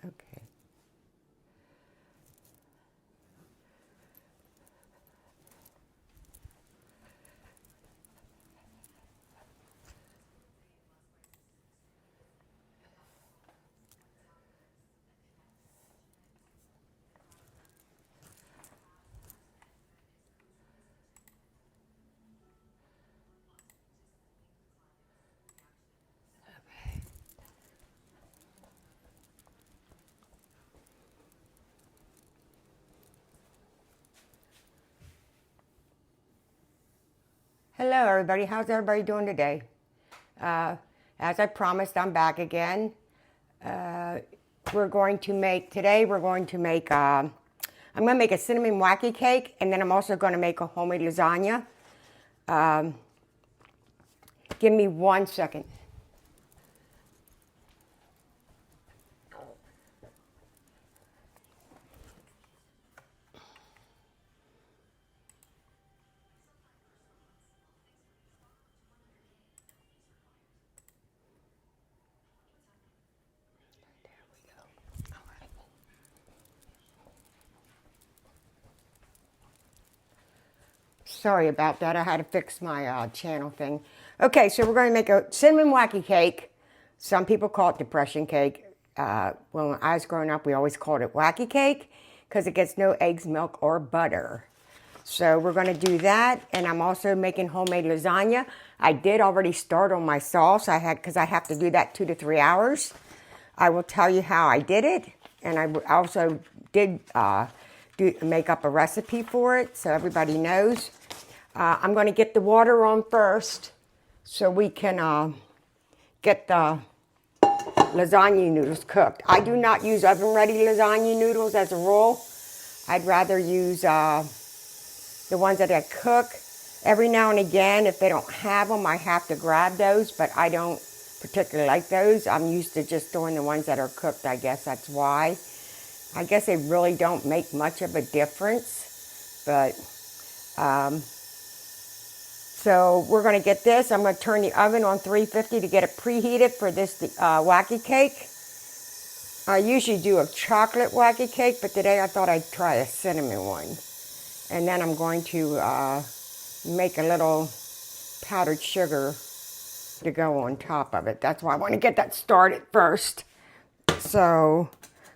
Okay. Hello, everybody. How's everybody doing today? As I promised, I'm back again. We're going to make I'm going to make a cinnamon wacky cake, and then I'm also going to make a homemade lasagna. Give me 1 second. Sorry about that. I had to fix my channel thing. Okay, so we're going to make a cinnamon wacky cake. Some people call it depression cake. When I was growing up, we always called it wacky cake because it gets no eggs, milk, or butter. So we're going to do that, and I'm also making homemade lasagna. I did already start on my sauce. Because I have to do that 2 to 3 hours. I will tell you how I did it, and I also did make up a recipe for it so everybody knows. I'm going to get the water on first so we can get the lasagna noodles cooked. I do not use oven-ready lasagna noodles as a rule. I'd rather use the ones that I cook. Every now and again, if they don't have them, I have to grab those, but I don't particularly like those. I'm used to just doing the ones that are cooked. I guess that's why. I guess they really don't make much of a difference, but so we're going to get this. I'm going to turn the oven on 350 to get it preheated for this wacky cake. I usually do a chocolate wacky cake, but today I thought I'd try a cinnamon one. And then I'm going to make a little powdered sugar to go on top of it. That's why I want to get that started first, so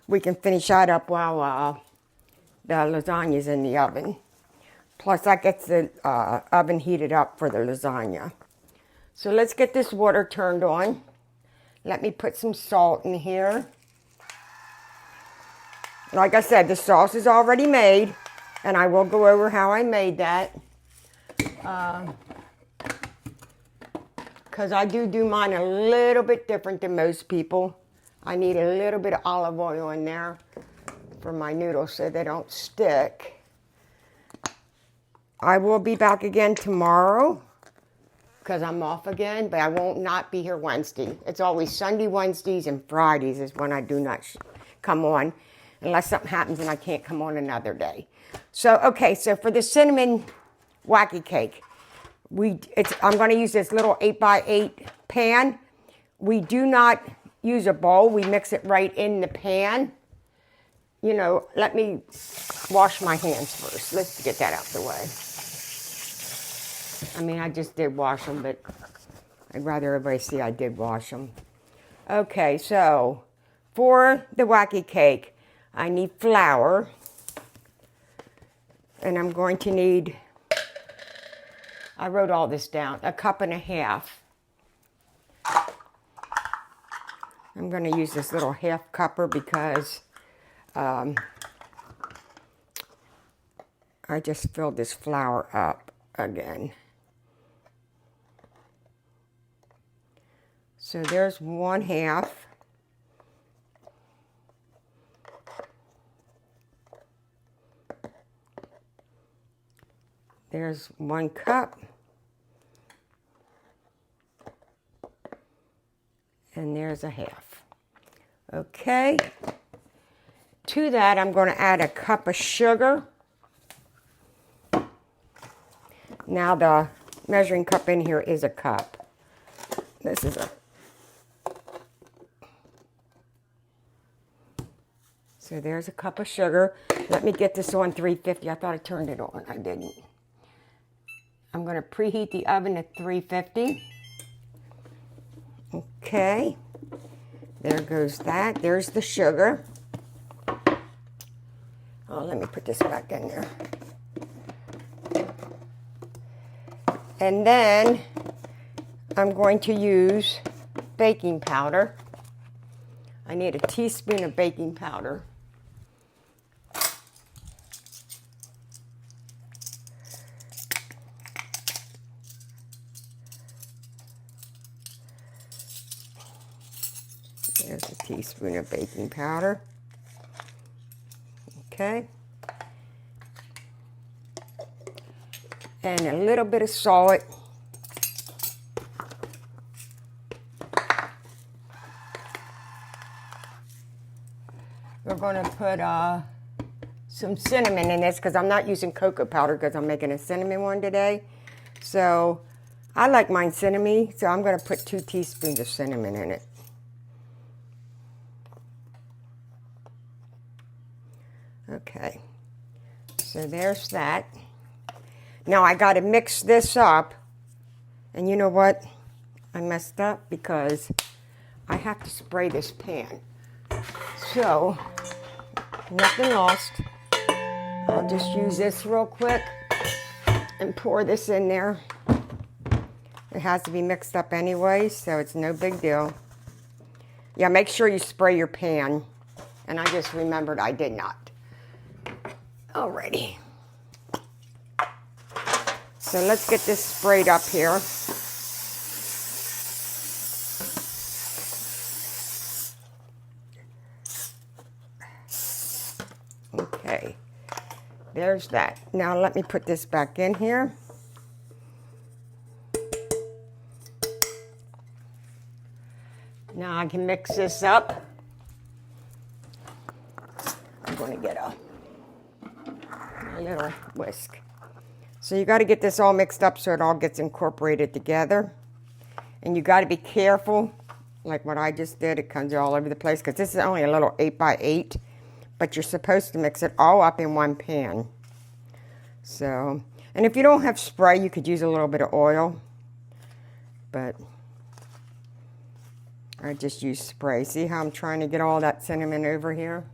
we can finish that up while the lasagna's in the oven. Plus, that gets the oven heated up for the lasagna. So let's get this water turned on. Let me put some salt in here. Like I said, the sauce is already made, and I will go over how I made that. Because I do mine a little bit different than most people. I need a little bit of olive oil in there for my noodles so they don't stick. I will be back again tomorrow because I'm off again, but I won't not be here Wednesday. It's always Sunday, Wednesdays, and Fridays is when I do not come on, unless something happens and I can't come on another day. So, okay, so for the cinnamon wacky cake, I'm going to use this little 8x8 pan. We do not use a bowl. We mix it right in the pan. You know, let me wash my hands first. Let's get that out the way. I mean, I just did wash them, but I'd rather everybody see I did wash them. Okay, so for the wacky cake, I need flour. And I'm going to need, I wrote all this down, 1.5 cups. I'm going to use this little 1/2 cupper because I just filled this flour up again. So there's 1/2. There's 1 cup. And there's 1/2. Okay. To that, I'm going to add 1 cup of sugar. Now the measuring cup in here is 1 cup. This is So there's a cup of sugar. Let me get this on 350. I thought I turned it on. I didn't. I'm going to preheat the oven at 350. Okay. There goes that. There's the sugar. Oh, let me put this back in there. And then I'm going to use baking powder. I need a teaspoon of baking powder. There's a teaspoon of baking powder. Okay. And a little bit of salt. We're going to put some cinnamon in this because I'm not using cocoa powder because I'm making a cinnamon one today. So I like mine cinnamon, so I'm going to put 2 teaspoons of cinnamon in it. Okay, so there's that. Now I got to mix this up, and you know what? I messed up because I have to spray this pan. So, nothing lost. I'll just use this real quick and pour this in there. It has to be mixed up anyway, so it's no big deal. Yeah, make sure you spray your pan. And I just remembered I did not. Alrighty. So let's get this sprayed up here. Okay, there's that. Now let me put this back in here. Now I can mix this up. I'm going to get a little whisk. So you got to get this all mixed up so it all gets incorporated together. And you got to be careful, like what I just did. It comes all over the place because this is only a little 8 by 8. But you're supposed to mix it all up in one pan. So, and if you don't have spray, you could use a little bit of oil. But I just use spray. See how I'm trying to get all that cinnamon over here?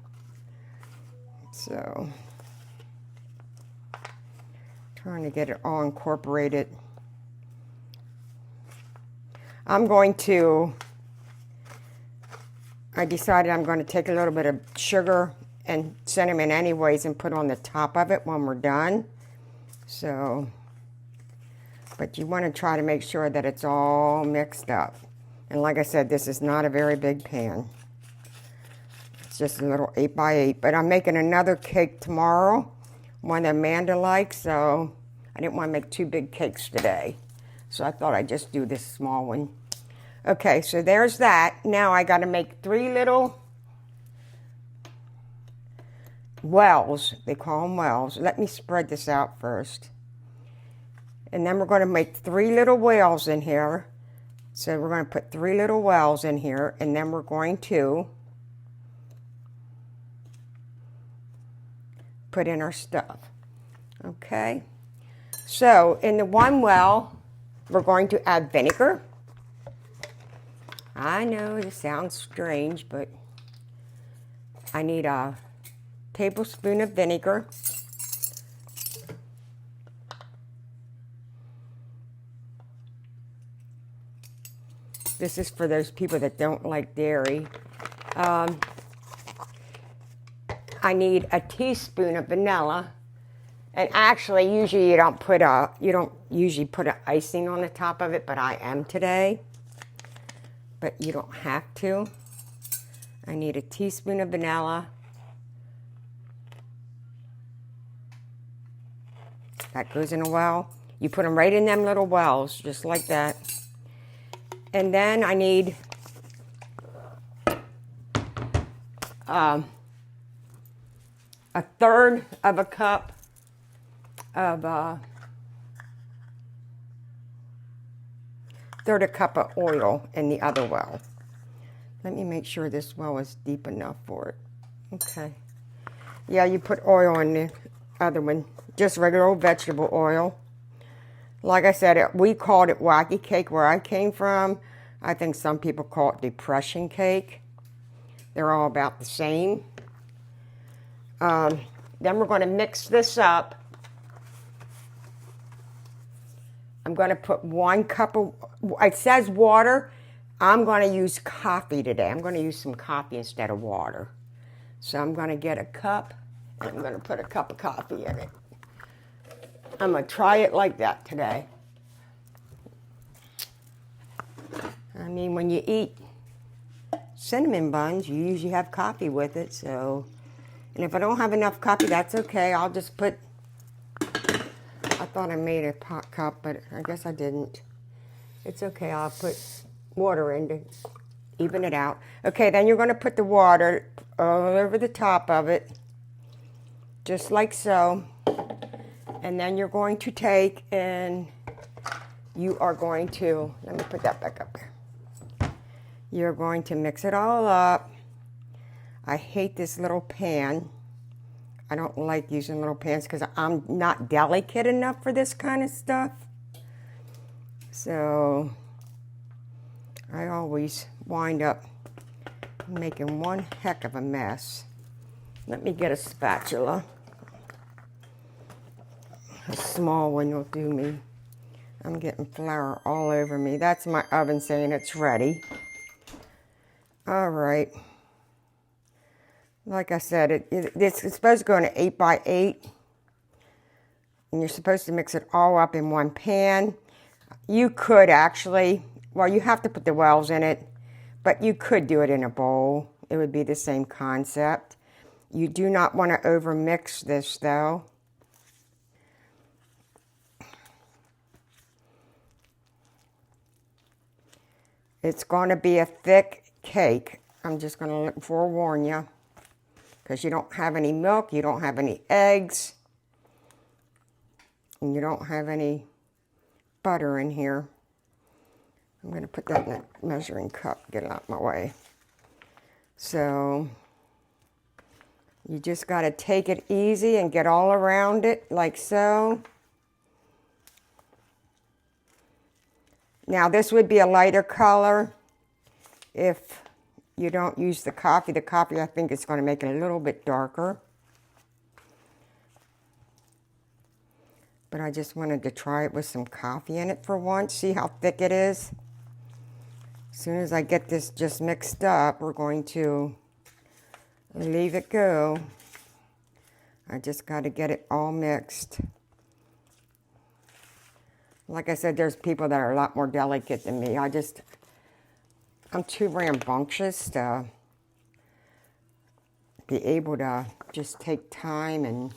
So, trying to get it all incorporated. I decided I'm going to take a little bit of sugar and cinnamon anyways and put on the top of it when we're done. So, but you want to try to make sure that it's all mixed up. And like I said, this is not a very big pan. It's just a little 8 by 8. But I'm making another cake tomorrow, one that Amanda likes, so I didn't want to make 2 big cakes today. So I thought I'd just do this small one. Okay, so there's that. Now I got to make 3 little wells. They call them wells. Let me spread this out first. And then we're going to make 3 little wells in here. So we're going to put 3 little wells in here, and then we're going to put in our stuff. Okay. So in the one well, we're going to add vinegar. I know this sounds strange, but I need a tablespoon of vinegar. This is for those people that don't like dairy. I need a teaspoon of vanilla. And actually, usually you don't usually put an icing on the top of it, but I am today. But you don't have to. I need a teaspoon of vanilla. That goes in a well. You put them right in them little wells, just like that. And then I need a third of a cup of oil in the other well. Let me make sure this well is deep enough for it. Okay. Yeah, you put oil in the other one. Just regular old vegetable oil. Like I said, we called it wacky cake where I came from. I think some people call it depression cake. They're all about the same. Then we're going to mix this up. I'm going to put 1 cup of, it says water. I'm going to use coffee today. I'm going to use some coffee instead of water. So I'm going to get a cup, and I'm going to put a cup of coffee in it. I'm going to try it like that today. I mean, when you eat cinnamon buns, you usually have coffee with it, so. And if I don't have enough coffee, that's okay. I'll just put, I thought I made a pot cup, but I guess I didn't. It's okay, I'll put water in to even it out. Okay, then you're going to put the water all over the top of it, just like so. And then you're going to take and you are going to, let me put that back up there. You're going to mix it all up. I hate this little pan. I don't like using little pans because I'm not delicate enough for this kind of stuff. So I always wind up making one heck of a mess. Let me get a spatula. A small one will do me. I'm getting flour all over me. That's my oven saying it's ready. All right. Like I said, it's supposed to go in an 8 by 8. And you're supposed to mix it all up in one pan. You could actually, well, you have to put the wells in it, but you could do it in a bowl. It would be the same concept. You do not want to over mix this though. It's going to be a thick cake. I'm just going to forewarn you. Because you don't have any milk, you don't have any eggs, and you don't have any butter in here. I'm going to put that in a measuring cup, get it out of my way. So you just got to take it easy and get all around it like so. Now this would be a lighter color if you don't use the coffee. The coffee, I think, is going to make it a little bit darker. But I just wanted to try it with some coffee in it for once. See how thick it is? As soon as I get this just mixed up, we're going to leave it go. I just got to get it all mixed. Like I said, there's people that are a lot more delicate than me. I'm too rambunctious to be able to just take time, and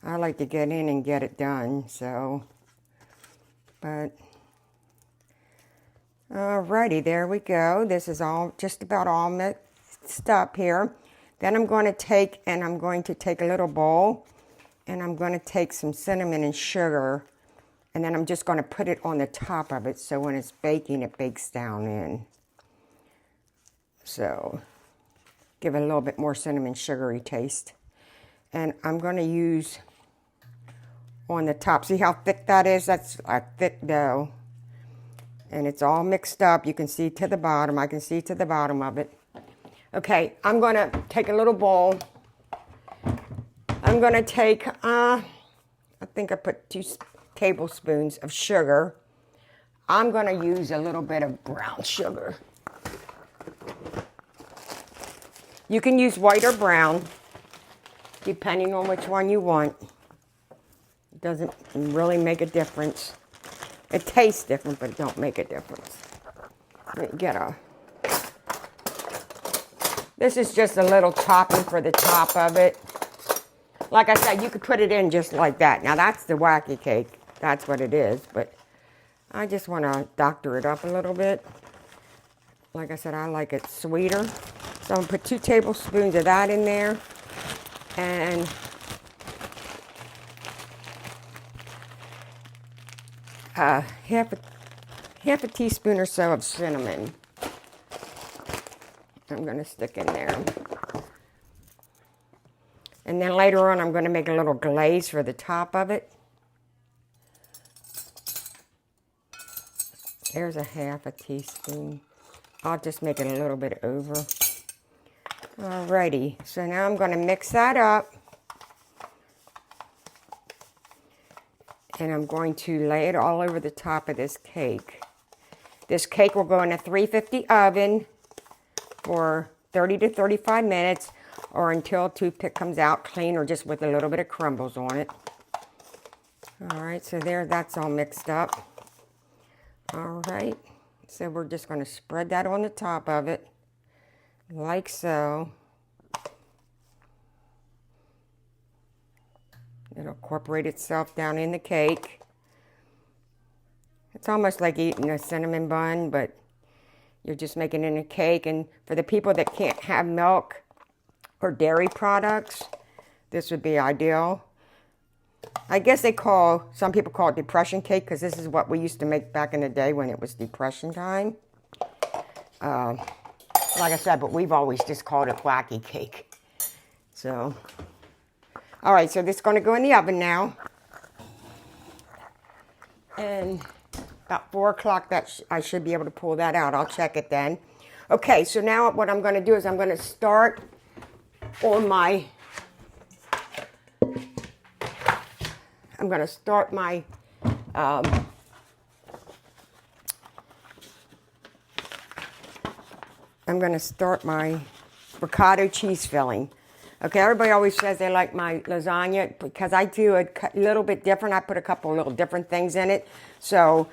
I like to get in and get it done, so, but, alrighty, there we go. This is all, just about all mixed up here. Then I'm going to take a little bowl, and I'm going to take some cinnamon and sugar, and then I'm just going to put it on the top of it so when it's baking, it bakes down in. So, give it a little bit more cinnamon sugary taste. And I'm going to use on the top, see how thick that is? That's a thick dough. And it's all mixed up. You can see to the bottom. I can see to the bottom of it. Okay, I'm going to take a little bowl. I'm going to take, I think I put 2 tablespoons of sugar. I'm going to use a little bit of brown sugar. You can use white or brown, depending on which one you want. It doesn't really make a difference. It tastes different, but it don't make a difference. Let me get this is just a little topping for the top of it. Like I said, you could put it in just like that. Now that's the wacky cake. That's what it is, but I just want to doctor it up a little bit. Like I said, I like it sweeter. So I'm going to put 2 tablespoons of that in there. And half a teaspoon or so of cinnamon. I'm going to stick in there. And then later on, I'm going to make a little glaze for the top of it. There's a half a teaspoon. I'll just make it a little bit over. Alrighty, so now I'm going to mix that up. And I'm going to lay it all over the top of this cake. This cake will go in a 350 oven for 30 to 35 minutes or until a toothpick comes out clean or just with a little bit of crumbles on it. Alright, so there, that's all mixed up. Alright, so we're just going to spread that on the top of it, like so. It'll incorporate itself down in the cake. It's almost like eating a cinnamon bun, but you're just making it in a cake. And for the people that can't have milk or dairy products, this would be ideal. I guess some people call it depression cake because this is what we used to make back in the day when it was depression time. Like I said, but we've always just called it wacky cake. So, all right, so this is going to go in the oven now. And about 4 o'clock, I should be able to pull that out. I'll check it then. Okay, so now what I'm going to do is I'm going to start on my... I'm going to start my ricotta cheese filling. Okay, everybody always says they like my lasagna because I do a little bit different. I put a couple of little different things in it. So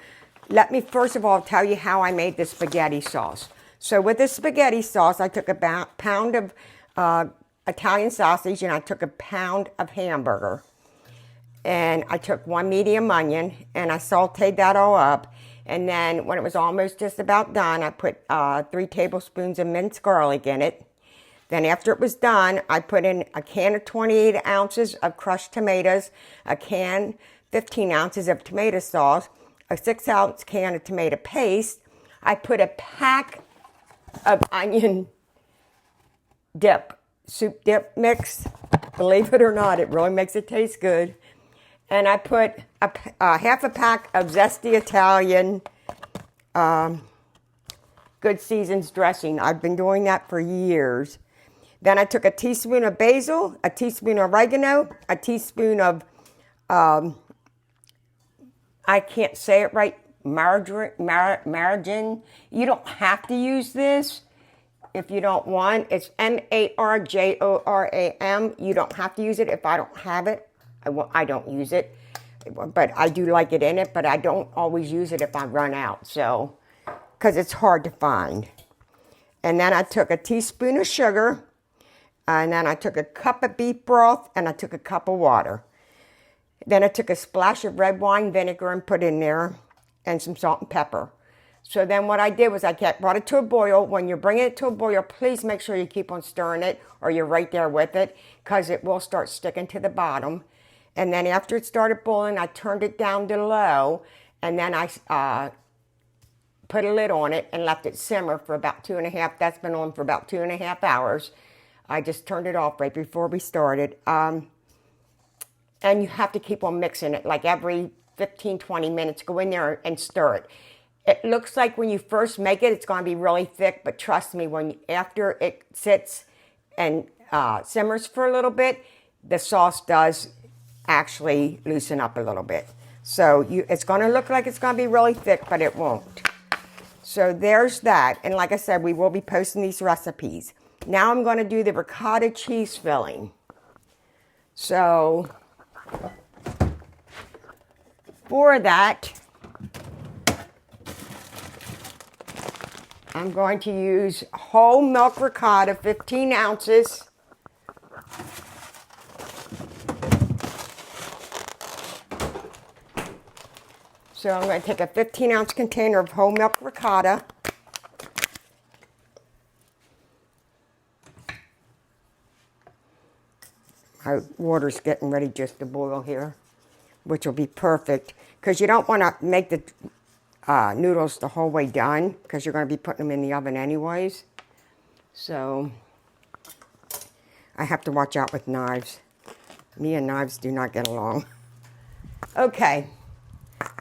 let me first of all tell you how I made the spaghetti sauce. So with the spaghetti sauce, I took a pound of Italian sausage and I took a pound of hamburger. And I took 1 medium onion and I sauteed that all up. And then when it was almost just about done, I put 3 tablespoons of minced garlic in it. Then after it was done, I put in a can of 28 ounces of crushed tomatoes, a can 15 ounces of tomato sauce, a 6-ounce can of tomato paste. I put a pack of onion dip, soup dip mix. Believe it or not, it really makes it taste good. And I put half a pack of zesty Italian Good Seasons dressing. I've been doing that for years. Then I took a teaspoon of basil, a teaspoon of oregano, a teaspoon of, I can't say it right, marjoram. You don't have to use this if you don't want. It's marjoram. You don't have to use it if I don't have it. I don't use it, but I do like it in it, but I don't always use it if I run out, so, because it's hard to find. And then I took a teaspoon of sugar, and then I took a cup of beef broth, and I took a cup of water. Then I took a splash of red wine vinegar and put in there, and some salt and pepper. So then what I did was I brought it to a boil. When you're bringing it to a boil, please make sure you keep on stirring it, or you're right there with it, because it will start sticking to the bottom. And then after it started boiling, I turned it down to low, and then I put a lid on it and left it simmer for about 2.5. That's been on for about 2.5 hours. I just turned it off right before we started. And you have to keep on mixing it, like every 15, 20 minutes. Go in there and stir it. It looks like when you first make it, it's going to be really thick, but trust me, after it sits and simmers for a little bit, the sauce does actually loosen up a little bit. So it's going to look like it's going to be really thick, but it won't. So there's that. And like I said, we will be posting these recipes. Now I'm going to do the ricotta cheese filling. So for that, I'm going to use whole milk ricotta, 15 ounces. So I'm going to take a 15-ounce container of whole milk ricotta. My water's getting ready just to boil here, which will be perfect. Because you don't want to make the noodles the whole way done, because you're going to be putting them in the oven anyways. So I have to watch out with knives. Me and knives do not get along. Okay,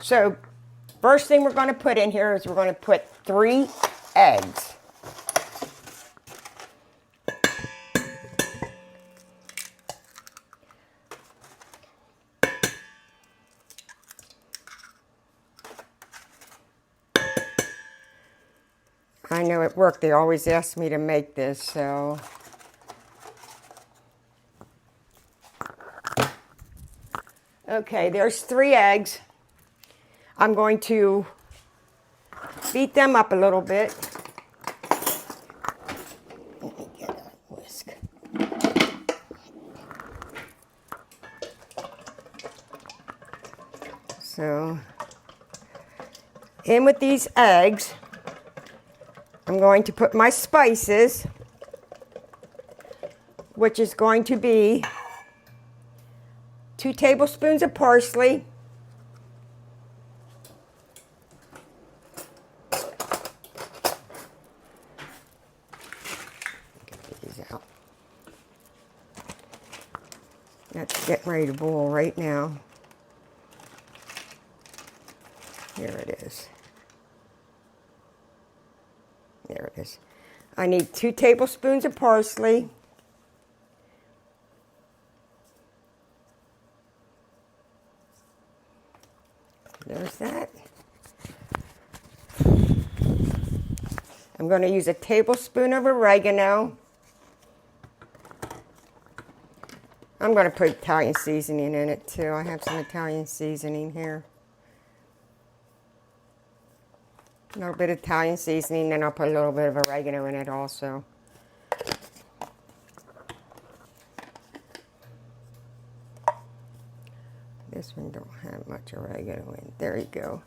so first thing we're going to put in here is we're going to put 3 eggs. I know at work they always ask me to make this, so. Okay, there's 3 eggs. I'm going to beat them up a little bit. Let me get a whisk. So, in with these eggs, I'm going to put my spices, which is going to be 2 tablespoons of parsley, get these out. That's getting ready to boil right now. Here it is. There it is. I need 2 tablespoons of parsley. There's that. I'm going to use a tablespoon of oregano. I'm going to put Italian seasoning in it too. I have some Italian seasoning here. A little bit of Italian seasoning, then I'll put a little bit of oregano in it also. This one don't have much oregano in. There you go.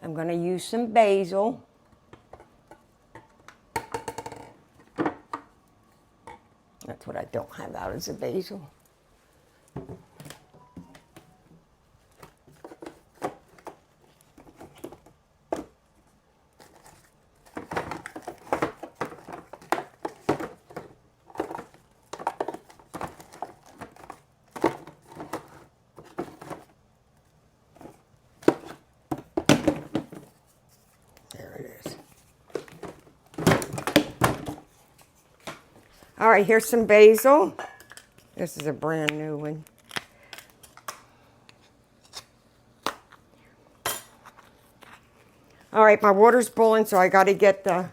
I'm going to use some basil. That's what I don't have out is the basil. All right, here's some basil. This is a brand new one. All right, my water's boiling, so I got to get the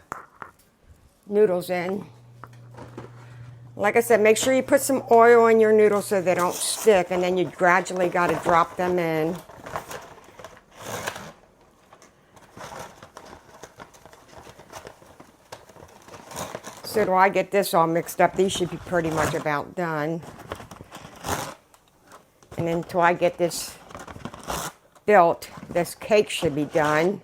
noodles in. Like I said, make sure you put some oil in your noodles so they don't stick, and then you gradually got to drop them in. So do I get this all mixed up? These should be pretty much about done. And then until I get this built, this cake should be done.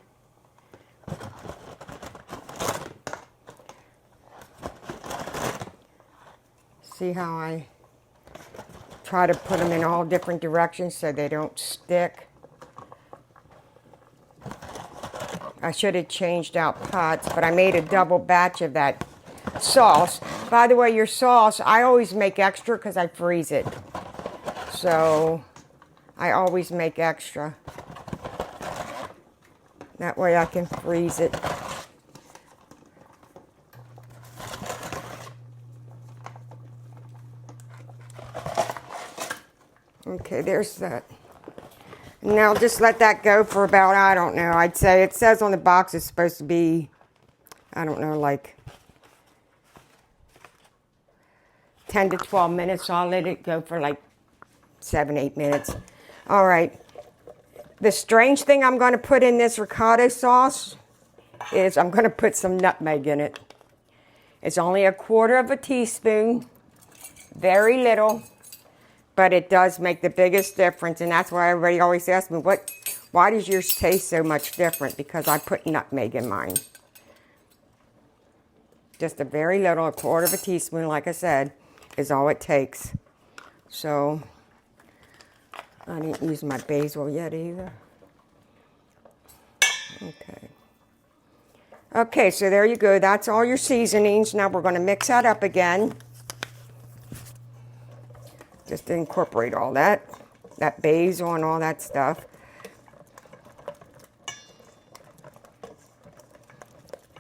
See how I try to put them in all different directions so they don't stick? I should have changed out pots, but I made a double batch of that sauce. By the way, your sauce, I always make extra because I freeze it. So I always make extra. That way I can freeze it. Okay, there's that. Now just let that go for about, I don't know, I'd say it says on the box it's supposed to be, I don't know, like 10 to 12 minutes. So I'll let it go for like 7-8 minutes. All right. The strange thing I'm going to put in this ricotta sauce is I'm going to put some nutmeg in it. It's only 1/4 teaspoon. Very little. But it does make the biggest difference. And that's why everybody always asks me, why does yours taste so much different? Because I put nutmeg in mine. Just a very little, 1/4 teaspoon, like I said, is all it takes. So, I didn't use my basil yet either. Okay. Okay, so there you go. That's all your seasonings. Now we're going to mix that up again. Just to incorporate all that basil and all that stuff.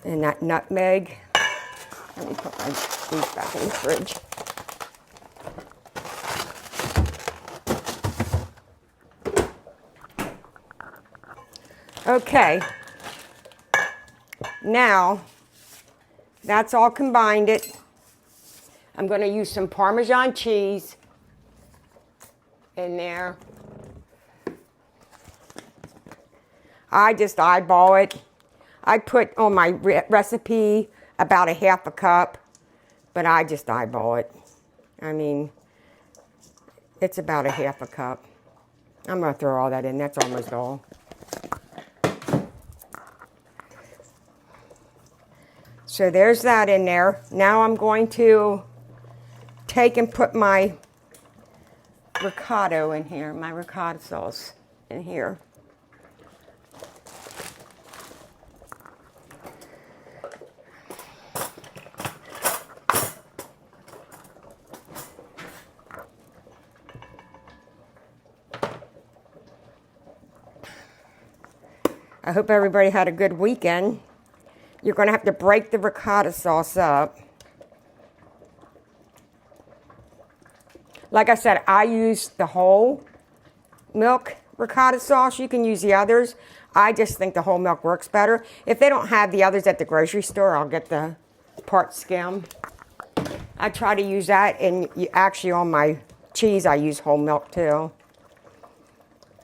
And that nutmeg. Let me put these back in the fridge. Okay. Now, that's all combined it. I'm going to use some Parmesan cheese in there. I just eyeball it. I put on my recipe about a half a cup, but I just eyeball it. I mean, it's about a half a cup. I'm going to throw all that in. That's almost all. So there's that in there. Now I'm going to take and put my ricotta in here, my ricotta sauce in here. I hope everybody had a good weekend. You're going to have to break the ricotta sauce up. Like I said, I use the whole milk ricotta sauce. You can use the others. I just think the whole milk works better. If they don't have the others at the grocery store, I'll get the part skim. I try to use that, and actually on my cheese, I use whole milk too.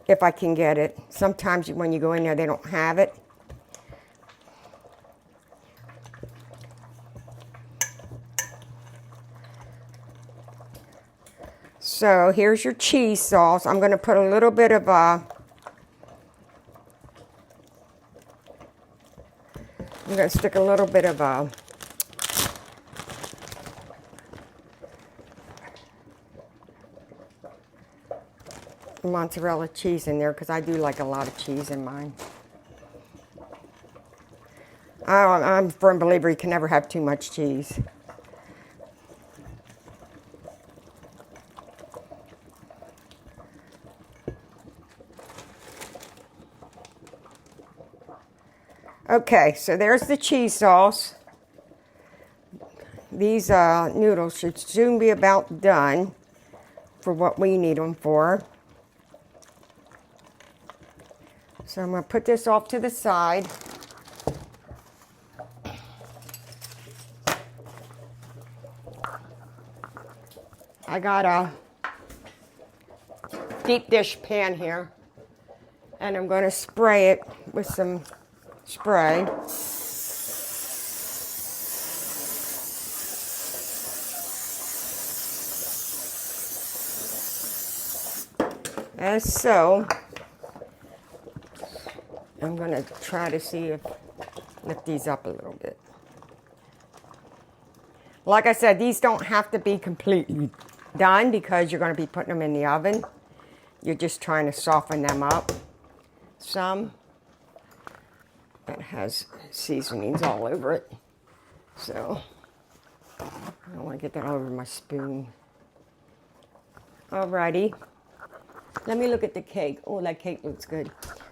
If I can get it. Sometimes when you go in there, they don't have it. So here's your cheese sauce. I'm going to put a little bit of I'm going to stick a little bit of mozzarella cheese in there because I do like a lot of cheese in mine. I'm a firm believer you can never have too much cheese. Okay, so there's the cheese sauce. These noodles should soon be about done for what we need them for. So I'm going to put this off to the side. I got a deep dish pan here, and I'm going to spray it with some spray. As so, I'm going to try to see if lift these up a little bit. Like I said, these don't have to be completely done because you're going to be putting them in the oven. You're just trying to soften them up some. That has seasonings all over it. So, I don't want to get that all over my spoon. Alrighty. Let me look at the cake. Oh, that cake looks good.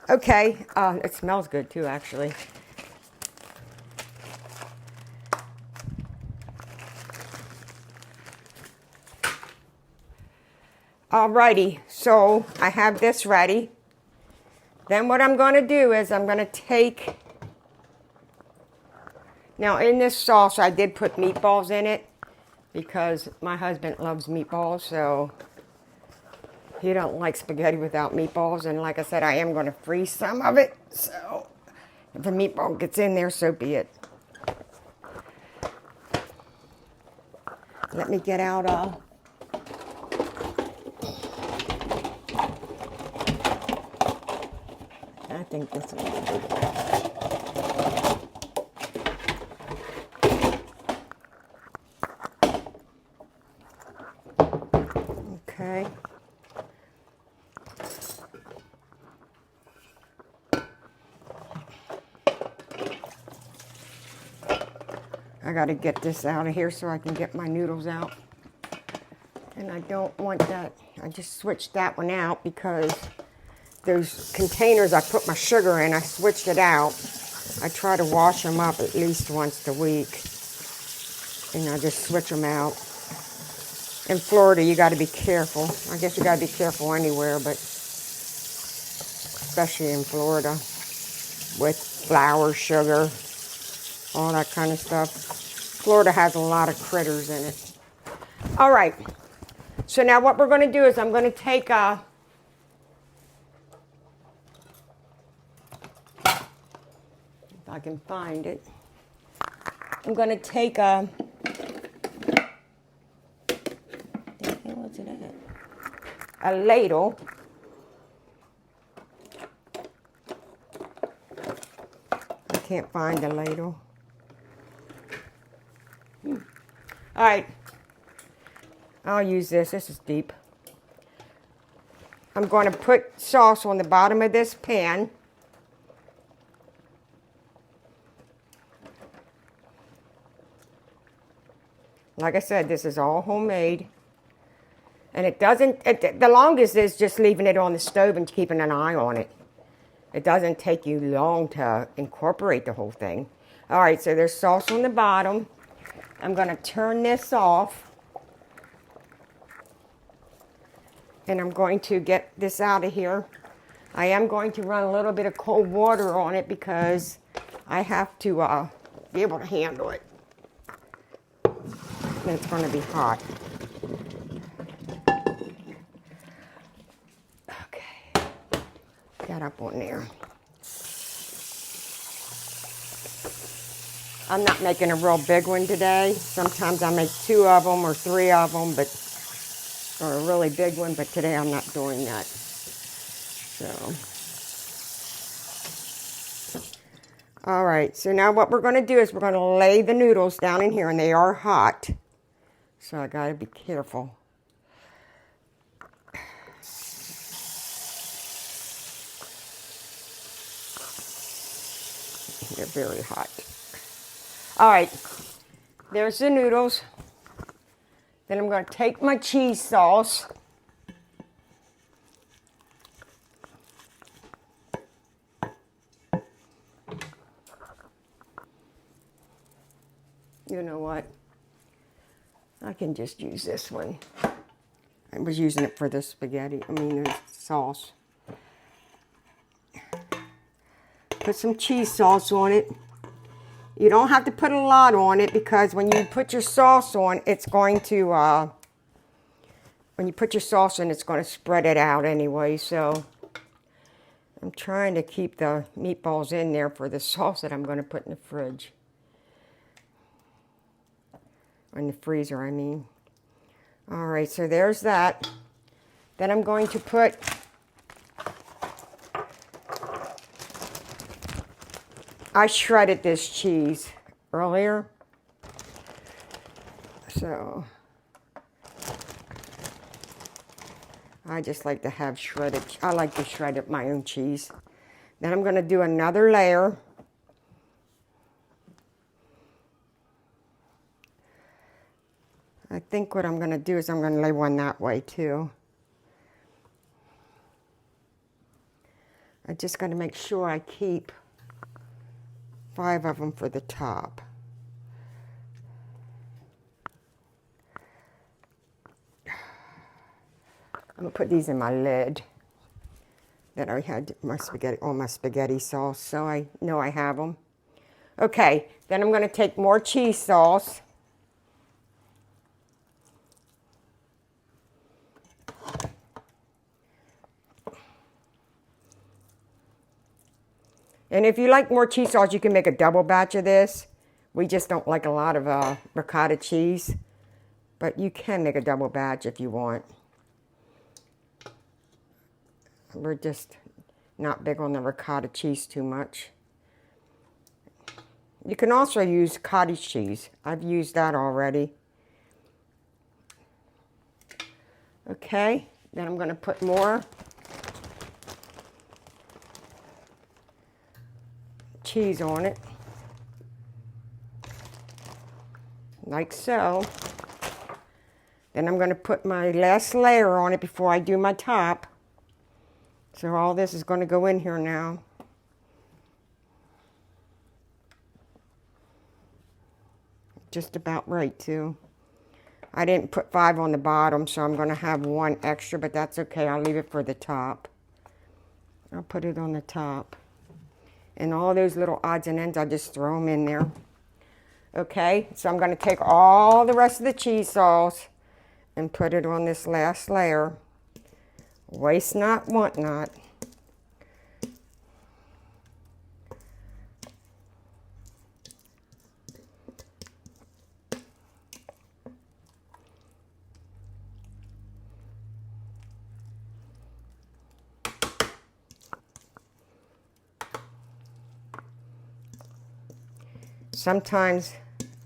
Okay, it smells good too, actually. Alrighty, so I have this ready. Then what I'm going to do is I'm going to take... Now in this sauce I did put meatballs in it because my husband loves meatballs, so he don't like spaghetti without meatballs. And like I said, I am going to freeze some of it, so if a meatball gets in there, so be it. Let me get out I think this will be good. Okay. I got to get this out of here so I can get my noodles out. And I don't want that. I just switched that one out because those containers I put my sugar in, I switched it out. I try to wash them up at least once a week. And I just switch them out. In Florida, you got to be careful. I guess you got to be careful anywhere, but especially in Florida with flour, sugar, all that kind of stuff. Florida has a lot of critters in it. All right. So now what we're going to do is I'm going to take a... if I can find it. I'm going to take a... what's it at? A ladle. I can't find the ladle. All right. I'll use this. This is deep. I'm going to put sauce on the bottom of this pan. Like I said, this is all homemade. And it doesn't, the longest is just leaving it on the stove and keeping an eye on it. It doesn't take you long to incorporate the whole thing. All right, so there's sauce on the bottom. I'm going to turn this off. And I'm going to get this out of here. I am going to run a little bit of cold water on it because I have to be able to handle it. And it's going to be hot. Okay. Got up on there. I'm not making a real big one today. Sometimes I make 2 of them or 3 of them, or a really big one, but today I'm not doing that. So, all right, so now what we're going to do is we're going to lay the noodles down in here, and they are hot. So I got to be careful. They're very hot. All right, there's the noodles. Then I'm going to take my cheese sauce. You know what? I can just use this one. I was using it for the spaghetti, the sauce. Put some cheese sauce on it. You don't have to put a lot on it because when you put your sauce on, it's going to, when you put your sauce in, it's going to spread it out anyway. So I'm trying to keep the meatballs in there for the sauce that I'm going to put in the fridge. In the freezer, I mean. All right, so there's that. Then I'm going to put I shredded this cheese earlier. So I just like to have shredded. I like to shred up my own cheese. Then I'm going to do another layer. I think what I'm going to do is I'm going to lay one that way too. I just got to make sure I keep 5 of them for the top. I'm going to put these in my lid that I had my spaghetti, all my spaghetti sauce, so I know I have them. Okay, then I'm going to take more cheese sauce. And if you like more cheese sauce, you can make a double batch of this. We just don't like a lot of ricotta cheese. But you can make a double batch if you want. We're just not big on the ricotta cheese too much. You can also use cottage cheese. I've used that already. Okay, then I'm going to put more cheese on it. like so. Then I'm going to put my last layer on it before I do my top. So all this is going to go in here now. Just about right too. I didn't put 5 on the bottom, so I'm going to have 1 extra, but that's okay. I'll leave it for the top. I'll put it on the top. And all those little odds and ends, I'll just throw them in there. Okay, so I'm going to take all the rest of the cheese sauce and put it on this last layer. Waste not, want not. Sometimes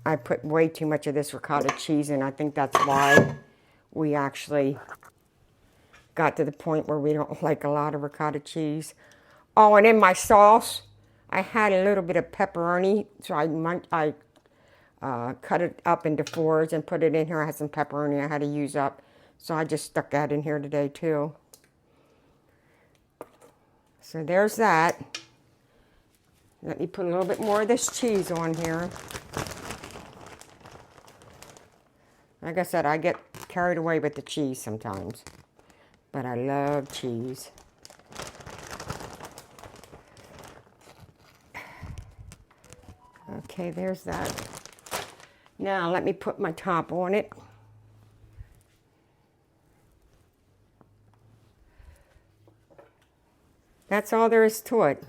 I put way too much of this ricotta cheese in. I think that's why we actually got to the point where we don't like a lot of ricotta cheese. Oh, and in my sauce, I had a little bit of pepperoni, so I cut it up into 4s and put it in here. I had some pepperoni I had to use up, so I just stuck that in here today too. So there's that. Let me put a little bit more of this cheese on here. Like I said, I get carried away with the cheese sometimes, but I love cheese. Okay, there's that. Now let me put my top on it. That's all there is to it.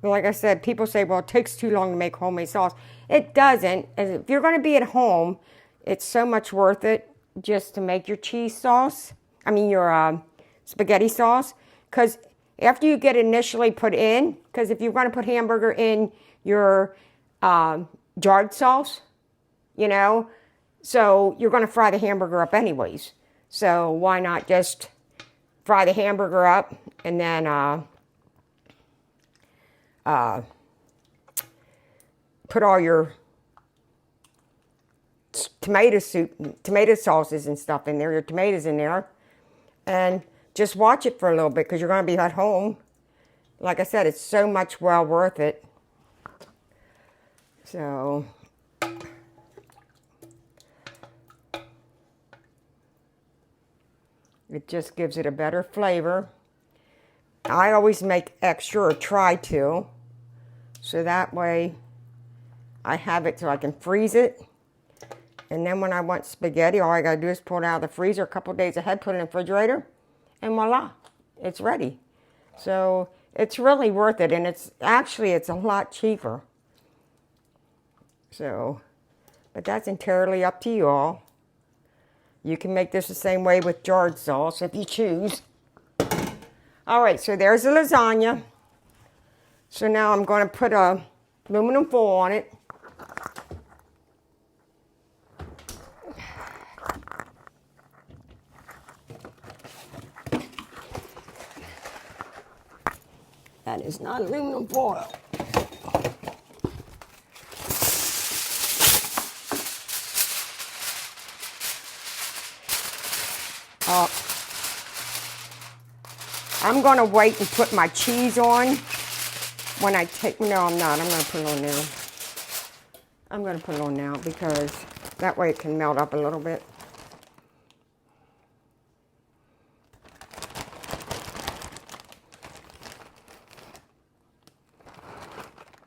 Like I said, people say, well, it takes too long to make homemade sauce. It doesn't. If you're going to be at home, it's so much worth it just to make your cheese sauce. I mean, your spaghetti sauce. Because after you get initially put in, because if you're going to put hamburger in your jarred sauce, you know, so you're going to fry the hamburger up anyways. So why not just fry the hamburger up and then put all your tomato sauces and stuff in there, your tomatoes in there, and just watch it for a little bit because you're going to be at home. Like I said, it's so much well worth it. So it just gives it a better flavor. I always make extra, or try to, so that way I have it so I can freeze it. And then when I want spaghetti, all I gotta do is pull it out of the freezer a couple days ahead, put it in the refrigerator, and voila, it's ready. So it's really worth it, and it's a lot cheaper. So, but that's entirely up to you all. You can make this the same way with jarred sauce if you choose. All right, so there's the lasagna. So now I'm going to put a aluminum foil on it. That is not aluminum foil. I'm going to wait and put my cheese on when I take, no, I'm not. I'm going to put it on now. I'm going to put it on now because that way it can melt up a little bit.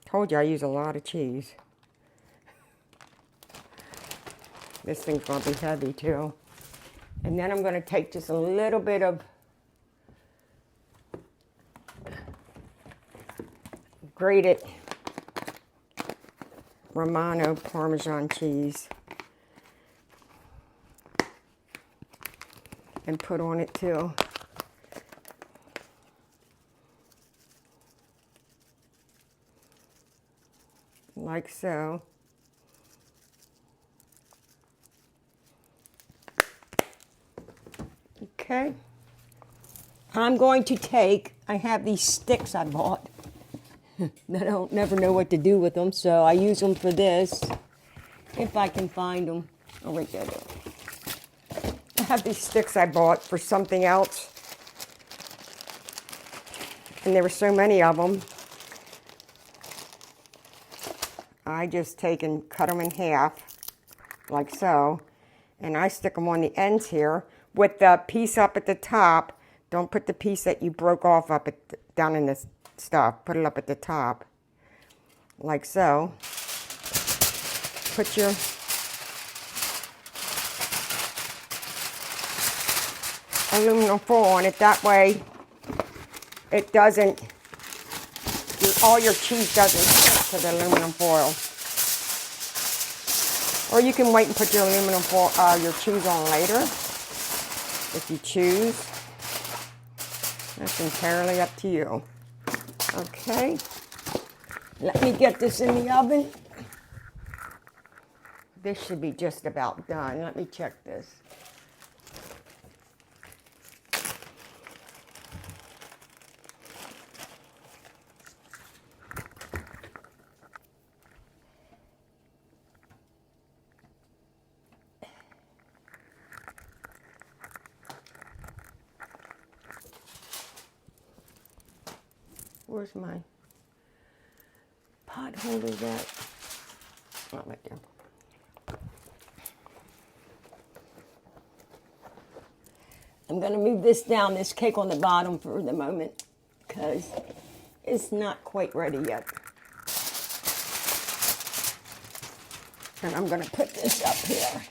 Told you I use a lot of cheese. This thing's going to be heavy too. And then I'm going to take just a little bit of grated Romano Parmesan cheese and put on it too. Like so. Okay. I'm going to take, I have these sticks I bought. I don't never know what to do with them, so I use them for this. If I can find them. Oh, wait, there they are. I have these sticks I bought for something else. And there were so many of them. I just take and cut them in half, like so. And I stick them on the ends here with the piece up at the top. Don't put the piece that you broke off up down in this stuff. Put it up at the top, like so. Put your aluminum foil on it. That way it doesn't, all your cheese doesn't stick to the aluminum foil. Or you can wait and put your aluminum foil, your cheese on later, if you choose. That's entirely up to you. Okay, let me get this in the oven. This should be just about done. Let me check this. Where's my pot holder at? Oh, right there. I'm going to move this down, this cake on the bottom for the moment, because it's not quite ready yet. And I'm going to put this up here.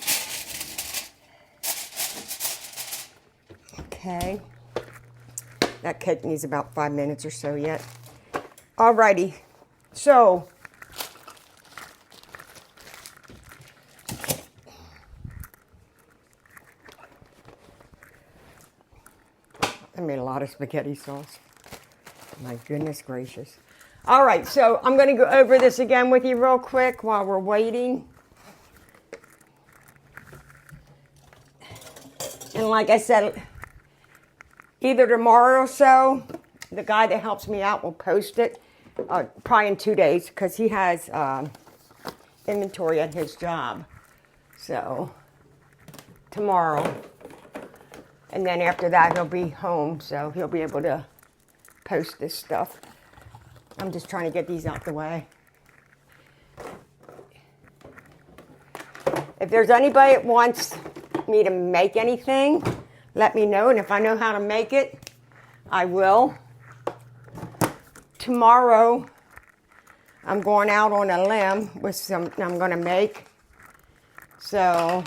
Okay. That cake needs about 5 minutes or so yet. Alrighty, so I made a lot of spaghetti sauce. My goodness gracious. All right, so I'm going to go over this again with you real quick while we're waiting. And like I said, either tomorrow or so, the guy that helps me out will post it, probably in 2 days, because he has inventory at his job. So, tomorrow. And then after that, he'll be home, so he'll be able to post this stuff. I'm just trying to get these out the way. If there's anybody that wants me to make anything, let me know, and if I know how to make it, I will. Tomorrow, I'm going out on a limb with something I'm going to make. So,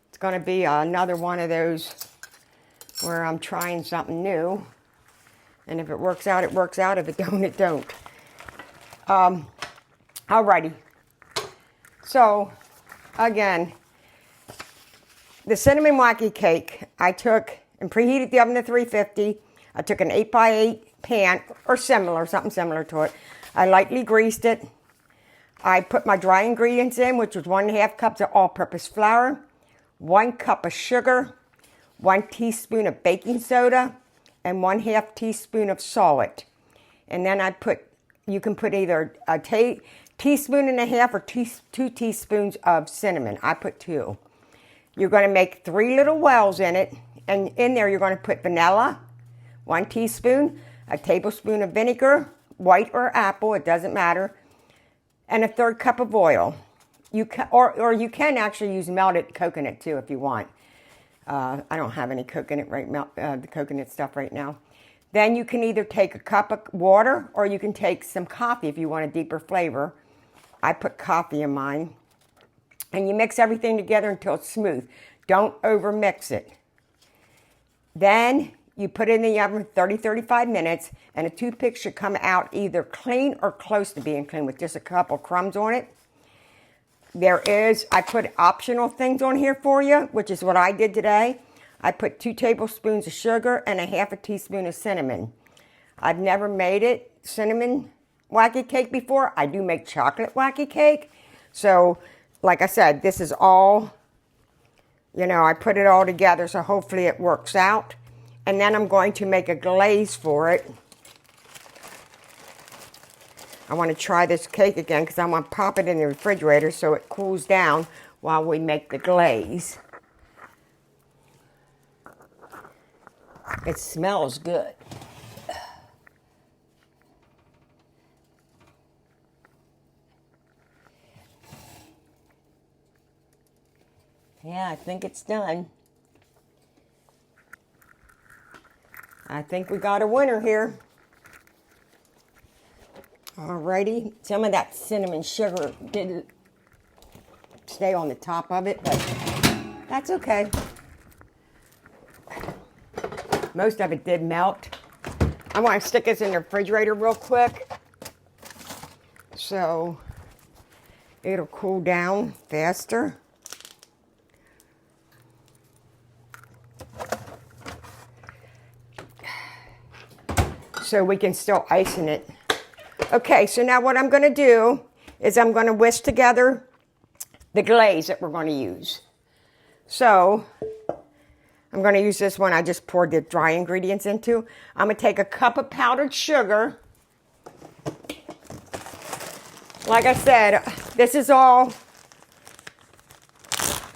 it's going to be another one of those where I'm trying something new. And if it works out, it works out. If it don't, it don't. Alrighty. So, again, the cinnamon wacky cake, I took and preheated the oven to 350. I took an 8x8 pan, or similar, something similar to it. I lightly greased it. I put my dry ingredients in, which was 1.5 cups of all-purpose flour, 1 cup of sugar, 1 teaspoon of baking soda, and 1/2 teaspoon of salt. And then I put, you can put either a teaspoon and a half or 2 teaspoons of cinnamon. I put 2. You're going to make 3 little wells in it. And in there, you're going to put vanilla, 1 teaspoon, a tablespoon of vinegar, white or apple, it doesn't matter, and 1/3 cup of oil. You can, or you can actually use melted coconut too if you want. I don't have any coconut the coconut stuff right now. Then you can either take a cup of water or you can take some coffee if you want a deeper flavor. I put coffee in mine. And you mix everything together until it's smooth. Don't over mix it. Then you put it in the oven for 30-35 minutes, and a toothpick should come out either clean or close to being clean with just a couple crumbs on it. I put optional things on here for you, which is what I did today. I put 2 tablespoons of sugar and 1/2 teaspoon of cinnamon. I've never made it cinnamon wacky cake before. I do make chocolate wacky cake. So, like I said, this is all, I put it all together, so hopefully it works out. And then I'm going to make a glaze for it. I want to try this cake again because I want to pop it in the refrigerator so it cools down while we make the glaze. It smells good. Yeah, I think it's done. I think we got a winner here. Alrighty, some of that cinnamon sugar didn't stay on the top of it, but that's okay. Most of it did melt. I want to stick this in the refrigerator real quick so it'll cool down faster. So we can still ice in it. Okay, so now what I'm going to do is I'm going to whisk together the glaze that we're going to use. So I'm going to use this one I just poured the dry ingredients into. I'm going to take a cup of powdered sugar. Like I said, this is all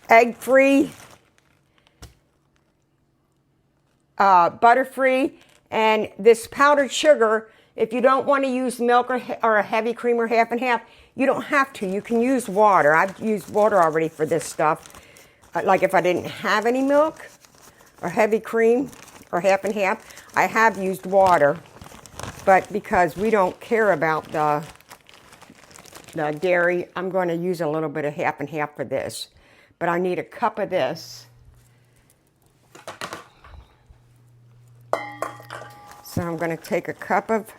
egg-free, butter-free, and this powdered sugar, if you don't want to use milk or a heavy cream or half and half, you don't have to. You can use water. I've used water already for this stuff. Like if I didn't have any milk or heavy cream or half and half, I have used water. But because we don't care about the dairy, I'm going to use a little bit of half and half for this. But I need a cup of this. So I'm going to take a cup of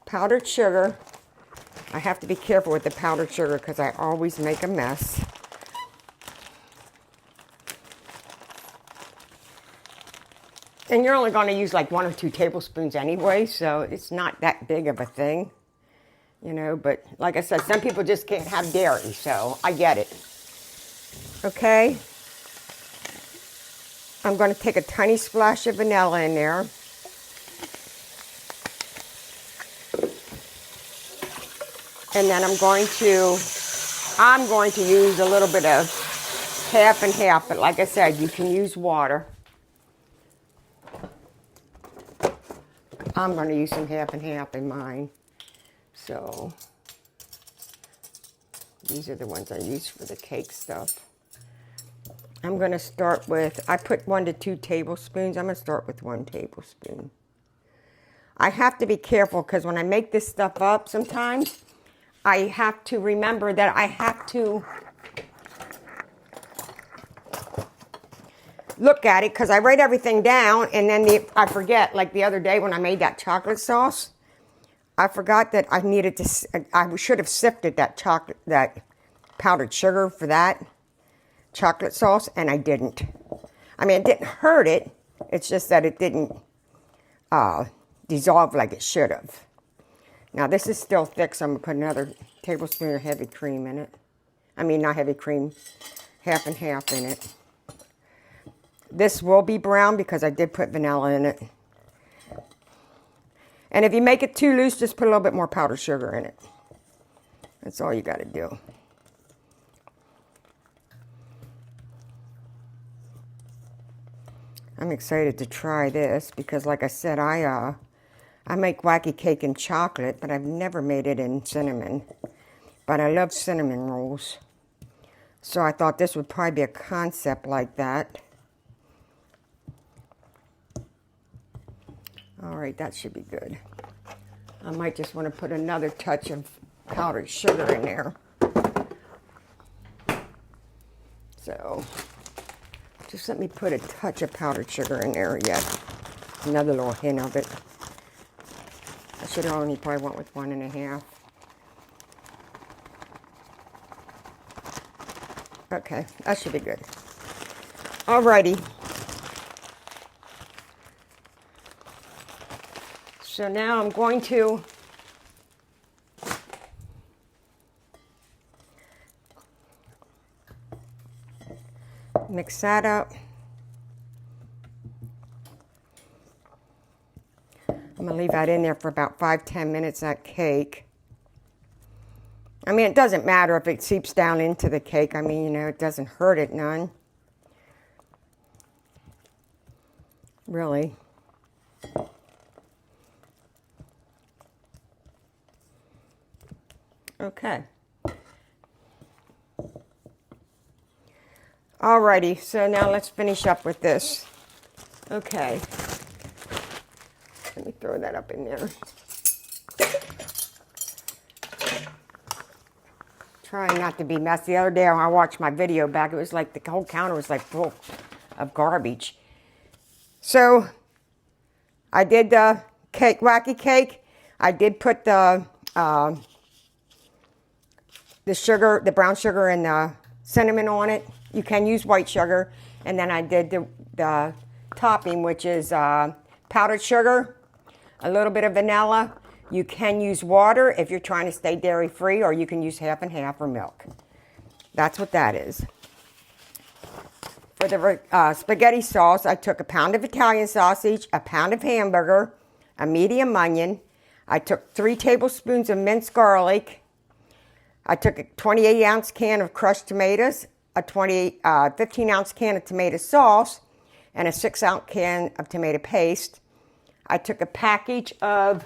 powdered sugar. I have to be careful with the powdered sugar because I always make a mess. And you're only going to use like 1 or 2 tablespoons anyway, so it's not that big of a thing, you know. But like I said, some people just can't have dairy, so I get it. Okay. I'm going to take a tiny splash of vanilla in there. And then I'm going to use a little bit of half and half, but like I said, you can use water. I'm going to use some half and half in mine. So these are the ones I use for the cake stuff. I'm going to start with, I put 1 to 2 tablespoons. I'm going to start with 1 tablespoon. I have to be careful because when I make this stuff up sometimes, I have to remember that I have to look at it because I write everything down and then I forget. Like the other day when I made that chocolate sauce, I forgot that I should have sifted that powdered sugar for that chocolate sauce, and I didn't. I mean, it didn't hurt it. It's just that it didn't dissolve like it should have. Now, this is still thick, so I'm going to put another tablespoon of heavy cream in it. I mean, not heavy cream, half and half in it. This will be brown because I did put vanilla in it. And if you make it too loose, just put a little bit more powdered sugar in it. That's all you got to do. I'm excited to try this because, like I said, I make wacky cake in chocolate, but I've never made it in cinnamon. But I love cinnamon rolls. So I thought this would probably be a concept like that. All right, that should be good. I might just want to put another touch of powdered sugar in there. So just let me put a touch of powdered sugar in there yet. Another little hint of it. I should have only probably went with 1 1/2. Okay, that should be good. Alrighty. So now I'm going to mix that up. I'm I'm going to leave that in there for about 5-10 minutes, that cake. I mean, it doesn't matter if it seeps down into the cake. I mean, you know, it doesn't hurt it none. Really. Okay. Alrighty, so now let's finish up with this. Okay. Let me throw that up in there. Trying not to be messy. The other day when I watched my video back, it was like the whole counter was like full of garbage. So I did the cake, wacky cake. I did put the sugar, the brown sugar and the cinnamon on it. You can use white sugar. And then I did the topping, which is powdered sugar, a little bit of vanilla. You can use water if you're trying to stay dairy free, or you can use half and half or milk. That's what that is. For the spaghetti sauce, I took a pound of Italian sausage, a pound of hamburger, a medium onion. I took 3 tablespoons of minced garlic. I took a 28-ounce can of crushed tomatoes, a 15-ounce can of tomato sauce, and a 6-ounce can of tomato paste. I took a package of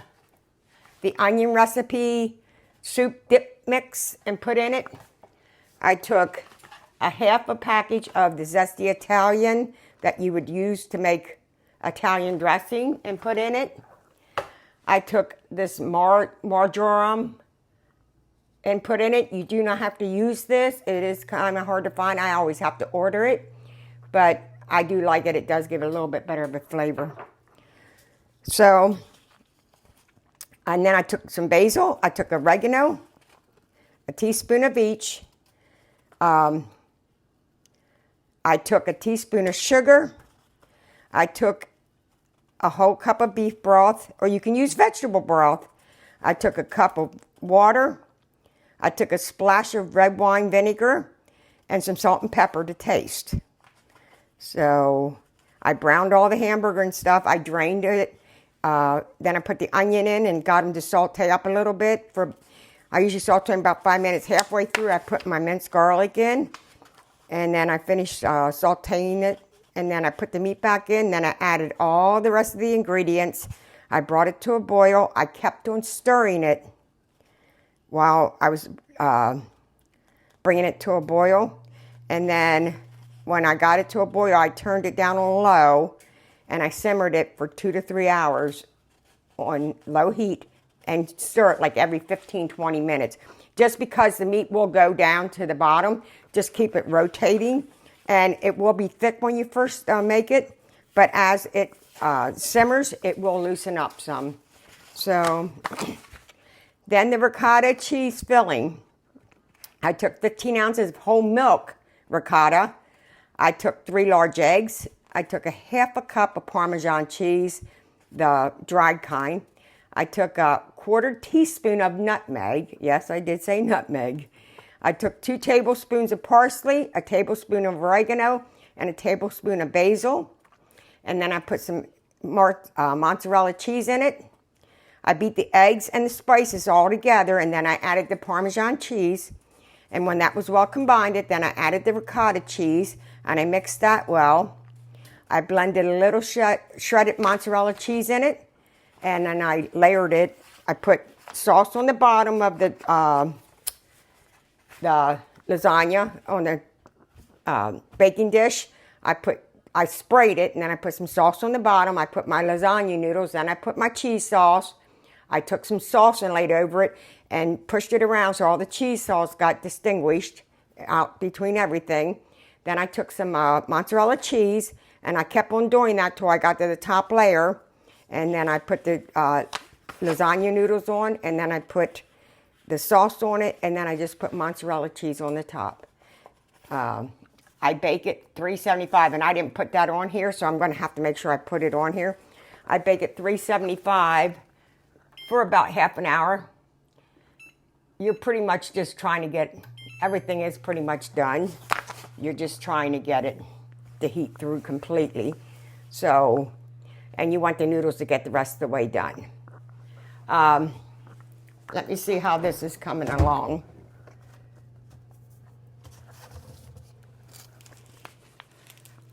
the onion recipe soup dip mix and put in it. I took a half a package of the Zesty Italian that you would use to make Italian dressing and put in it. I took this marjoram and put in it. You do not have to use this. It is kind of hard to find. I always have to order it, but I do like it. It does give it a little bit better of a flavor. So, and then I took some basil. I took oregano, a teaspoon of each. I took a teaspoon of sugar. I took a whole cup of beef broth, or you can use vegetable broth. I took a cup of water. I took a splash of red wine vinegar and some salt and pepper to taste. So I browned all the hamburger and stuff. I drained it. Then I put the onion in and got them to saute up a little bit. I usually saute them about 5 minutes. Halfway through, I put my minced garlic in. And then I finished sauteing it. And then I put the meat back in. Then I added all the rest of the ingredients. I brought it to a boil. I kept on stirring it while I was bringing it to a boil. And then when I got it to a boil, I turned it down on low. And I simmered it for 2 to 3 hours on low heat and stir it like every 15-20 minutes. Just because the meat will go down to the bottom, just keep it rotating. And it will be thick when you first make it, but as it simmers, it will loosen up some. So then the ricotta cheese filling. I took 15 ounces of whole milk ricotta. I took 3 large eggs. I took a half a cup of Parmesan cheese, the dried kind. I took a 1/4 teaspoon of nutmeg. Yes, I did say nutmeg. I took 2 tablespoons of parsley, a tablespoon of oregano, and a tablespoon of basil. And then I put some mozzarella cheese in it. I beat the eggs and the spices all together, and then I added the Parmesan cheese. And when that was well combined, then I added the ricotta cheese, and I mixed that well. I blended a little shredded mozzarella cheese in it, and then I layered it. I put sauce on the bottom of the lasagna on the baking dish. I sprayed it, and then I put some sauce on the bottom. I put my lasagna noodles, then I put my cheese sauce. I took some sauce and laid over it and pushed it around so all the cheese sauce got distinguished out between everything. Then I took some mozzarella cheese, and I kept on doing that till I got to the top layer. And then I put the lasagna noodles on, and then I put the sauce on it, and then I just put mozzarella cheese on the top. I bake it 375, and I didn't put that on here, so I'm going to have to make sure I put it on here. I bake it 375 for about half an hour. You're pretty much just trying to get, everything is pretty much done. You're just trying to get it to heat through completely. So, and you want the noodles to get the rest of the way done. Let me see how this is coming along.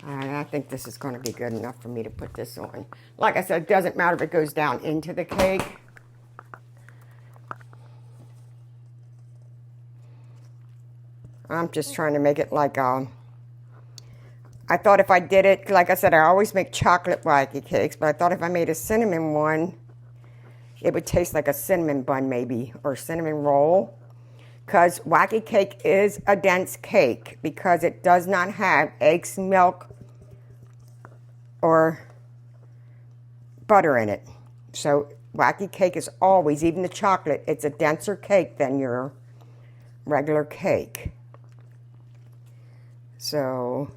I think this is going to be good enough for me to put this on. Like I said, it doesn't matter if it goes down into the cake. I'm just trying to make it like, I thought if I did it, like I said, I always make chocolate wacky cakes, but I thought if I made a cinnamon one, it would taste like a cinnamon bun maybe, or cinnamon roll. Because wacky cake is a dense cake because it does not have eggs, milk, or butter in it. So wacky cake is always, even the chocolate, it's a denser cake than your regular cake. So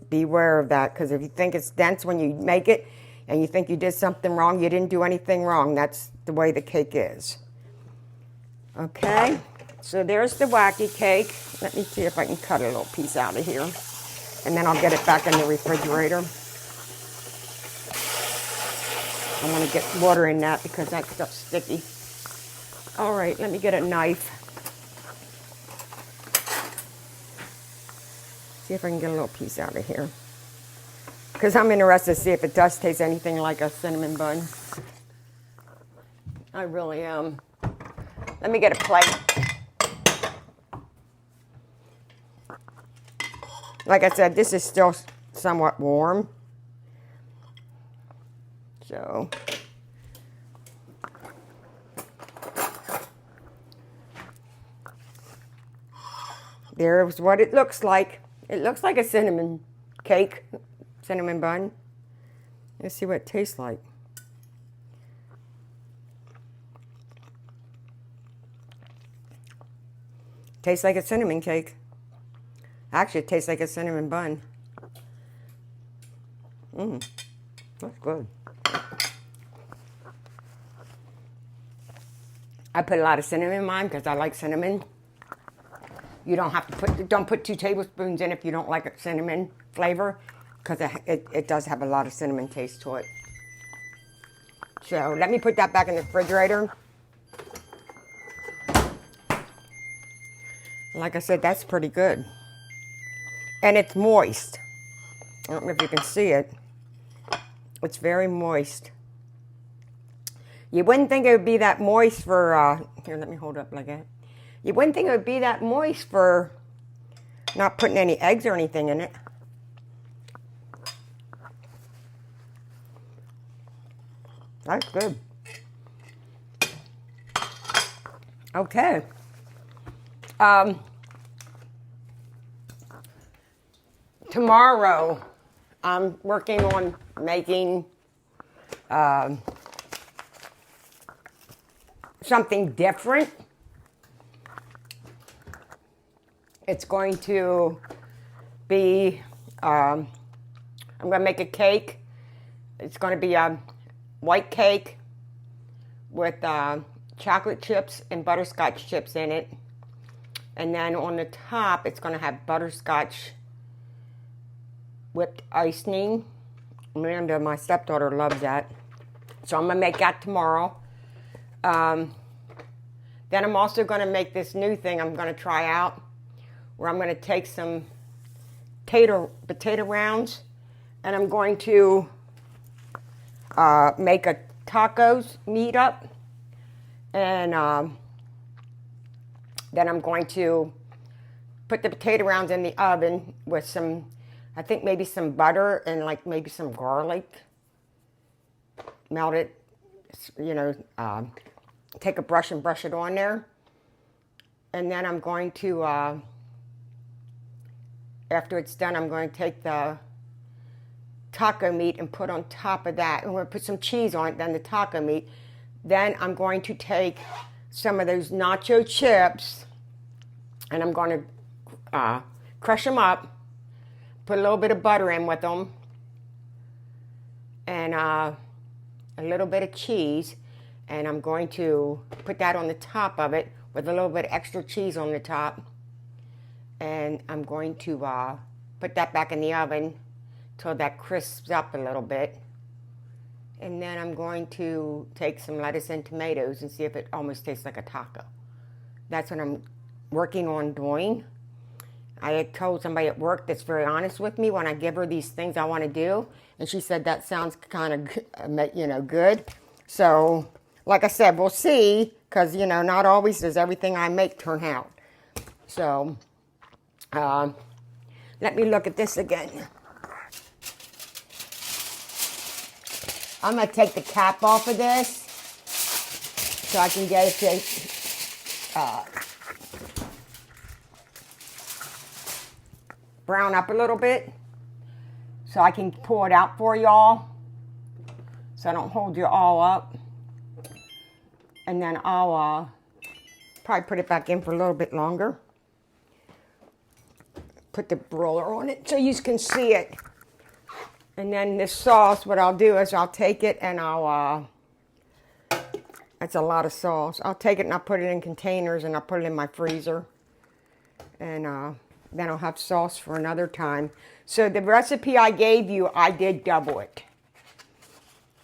beware of that, because if you think it's dense when you make it and you think you did something wrong, you didn't do anything wrong. That's the way the cake is. Okay, so there's the wacky cake. Let me see if I can cut a little piece out of here, and then I'll get it back in the refrigerator. I want to get water in that because that stuff's sticky. All right, let me get a knife. See if I can get a little piece out of here. Because I'm interested to see if it does taste anything like a cinnamon bun. I really am. Let me get a plate. Like I said, this is still somewhat warm. So, there's what it looks like. It looks like a cinnamon cake, cinnamon bun. Let's see what it tastes like. Tastes like a cinnamon cake. Actually, it tastes like a cinnamon bun. That's good. I put a lot of cinnamon in mine because I like cinnamon. You don't have to don't put 2 tablespoons in if you don't like a cinnamon flavor, because it does have a lot of cinnamon taste to it. So let me put that back in the refrigerator. Like I said, that's pretty good. And it's moist. I don't know if you can see it. It's very moist. You wouldn't think it would be that moist for, here, let me hold it up like that. You wouldn't think it would be that moist for not putting any eggs or anything in it. That's good. Okay. Tomorrow, I'm working on making something different. It's going to be, I'm going to make a cake. It's going to be a white cake with chocolate chips and butterscotch chips in it. And then on the top, it's going to have butterscotch whipped icing. Amanda, my stepdaughter, loves that. So I'm going to make that tomorrow. Then I'm also going to make this new thing I'm going to try out, where I'm going to take some potato rounds, and I'm going to make a tacos meat up, and then I'm going to put the potato rounds in the oven with some, I think maybe some butter and like maybe some garlic. Melt it, you know, take a brush and brush it on there. And then I'm going to, after it's done, I'm going to take the taco meat and put on top of that. I'm going to put some cheese on it, then the taco meat. Then I'm going to take some of those nacho chips, and I'm going to crush them up, put a little bit of butter in with them, and a little bit of cheese, and I'm going to put that on the top of it with a little bit of extra cheese on the top, and I'm going to put that back in the oven till that crisps up a little bit, And then I'm going to take some lettuce and tomatoes and see if it almost tastes like a taco. That's what I'm working on doing. I had told somebody at work that's very honest with me when I give her these things I want to do, and she said that sounds kind of, good. So, like I said, we'll see, because not always does everything I make turn out. So, let me look at this again. I'm gonna take the cap off of this so I can get it to brown up a little bit, so I can pull it out for y'all, so I don't hold you all up. And then I'll probably put it back in for a little bit longer. Put the broiler on it so you can see it. And then this sauce, what I'll do is I'll take it and that's a lot of sauce. I'll take it and I'll put it in containers and I'll put it in my freezer. And then I'll have sauce for another time. So the recipe I gave you, I did double it.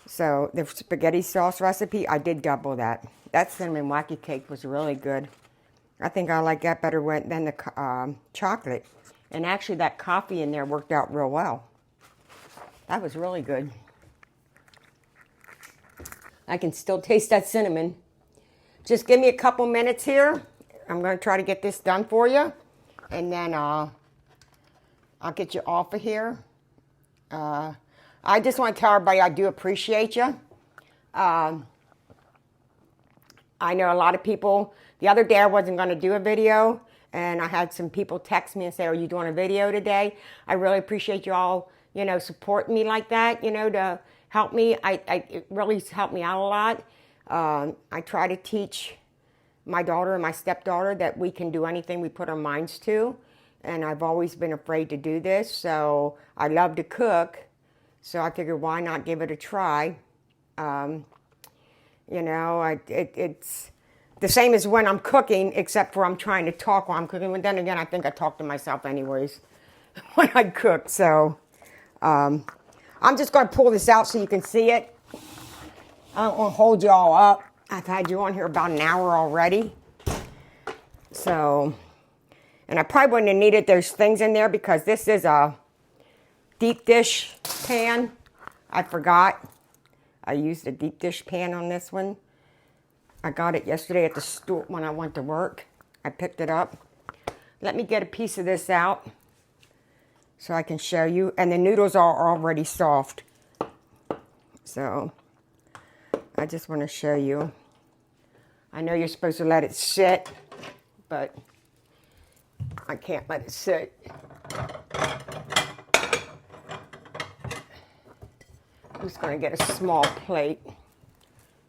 So the spaghetti sauce recipe, I did double that. That cinnamon wacky cake was really good. I think I like that better than the chocolate. And actually that coffee in there worked out real well. That was really good. I can still taste that cinnamon. Just give me a couple minutes here. I'm going to try to get this done for you. And then I'll get you off of here. I just want to tell everybody I do appreciate you. I know a lot of people, the other day I wasn't going to do a video, and I had some people text me and say, are you doing a video today? I really appreciate you all, supporting me like that, to help me. It really helped me out a lot. I try to teach my daughter and my stepdaughter that we can do anything we put our minds to. And I've always been afraid to do this. So I love to cook. So I figured, why not give it a try? It's the same as when I'm cooking, except for I'm trying to talk while I'm cooking. But then again, I think I talk to myself anyways when I cook. So I'm just going to pull this out so you can see it. I don't want to hold you all up. I've had you on here about an hour already. So, and I probably wouldn't have needed those things in there because this is a deep dish pan. I forgot. I used a deep dish pan on this one. I got it yesterday at the store when I went to work. I picked it up. Let me get a piece of this out so I can show you. And the noodles are already soft. So, I just want to show you. I know you're supposed to let it sit, but I can't let it sit. I'm just going to get a small plate.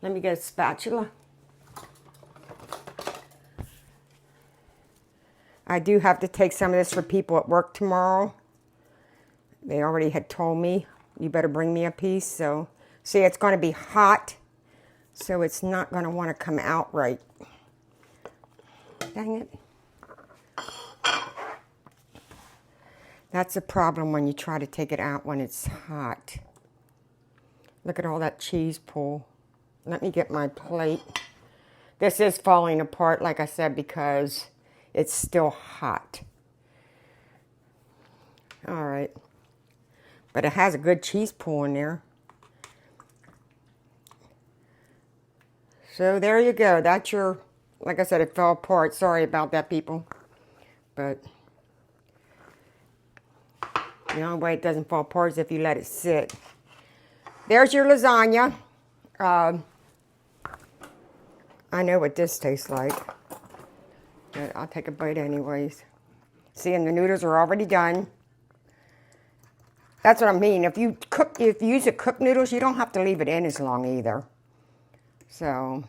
Let me get a spatula. I do have to take some of this for people at work tomorrow. They already had told me, you better bring me a piece. So, see, it's going to be hot, so it's not going to want to come out right. Dang it. That's a problem when you try to take it out when it's hot. Look at all that cheese pull. Let me get my plate. This is falling apart, like I said, because it's still hot. All right. But it has a good cheese pull in there. So there you go. That's your, like I said, it fell apart. Sorry about that, people. But the only way it doesn't fall apart is if you let it sit. There's your lasagna. I know what this tastes like. But I'll take a bite anyways. See, and the noodles are already done. That's what I mean. If you use a cooked noodles, you don't have to leave it in as long either. So,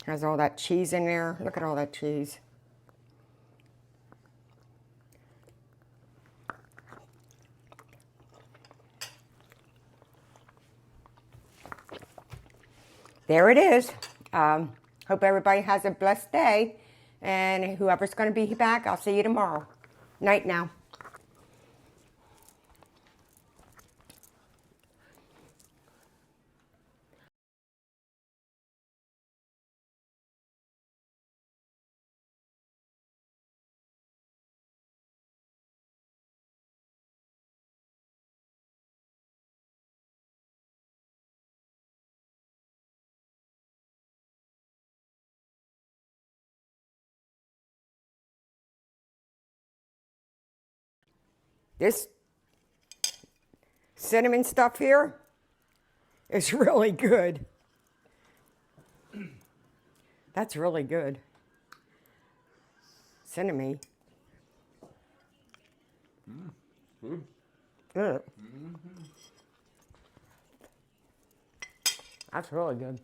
has all that cheese in there. Look at all that cheese. There it is. Hope everybody has a blessed day. And whoever's going to be back, I'll see you tomorrow. Night now. This cinnamon stuff here is really good. That's really good. Cinnamon. Good. That's really good.